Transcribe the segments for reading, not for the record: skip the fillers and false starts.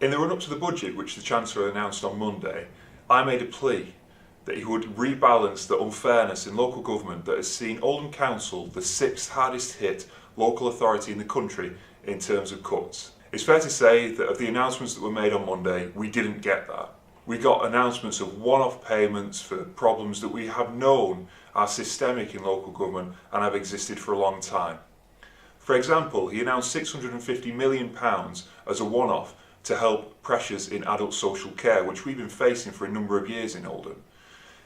In the run-up to the budget, which the Chancellor announced on Monday, I made a plea that he would rebalance the unfairness in local government that has seen Oldham Council the sixth hardest hit local authority in the country in terms of cuts. It's fair to say that of the announcements that were made on Monday, we didn't get that. We got announcements of one-off payments for problems that we have known are systemic in local government and have existed for a long time. For example, he announced £650 million as a one-off to help pressures in adult social care, which we've been facing for a number of years in Oldham.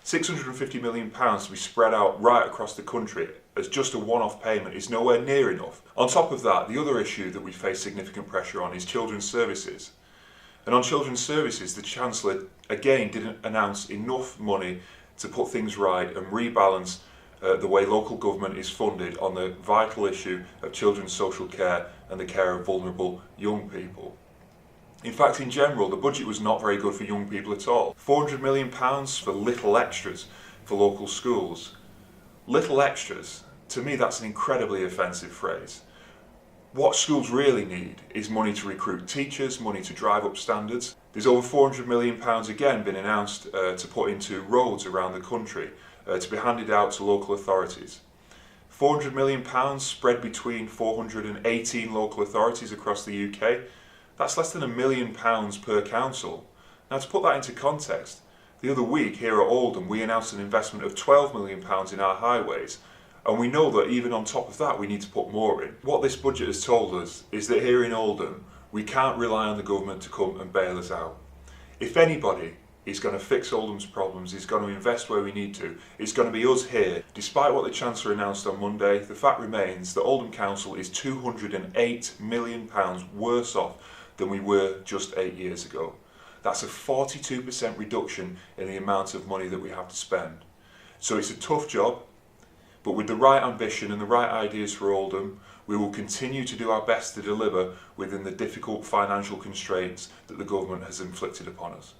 £650 million to be spread out right across the country as just a one-off payment is nowhere near enough. On top of that, the other issue that we face significant pressure on is children's services. And on children's services, the Chancellor again didn't announce enough money to put things right and rebalance the way local government is funded on the vital issue of children's social care and the care of vulnerable young people. In fact, in general, the budget was not very good for young people at all. £400 million for little extras for local schools. Little extras, to me that's an incredibly offensive phrase. What schools really need is money to recruit teachers, money to drive up standards. There's over £400 million again been announced to put into roads around the country to be handed out to local authorities. £400 million spread between 418 local authorities across the UK. That's less than £1 million per council. Now, to put that into context, the other week here at Oldham we announced an investment of £12 million in our highways, and we know that even on top of that we need to put more in. What this budget has told us is that here in Oldham we can't rely on the government to come and bail us out. If anybody is going to fix Oldham's problems, is going to invest where we need to, it's going to be us here. Despite what the Chancellor announced on Monday, the fact remains that Oldham Council is £208 million worse off than we were just 8 years ago. That's a 42% reduction in the amount of money that we have to spend. So it's a tough job, but with the right ambition and the right ideas for Oldham, we will continue to do our best to deliver within the difficult financial constraints that the government has inflicted upon us.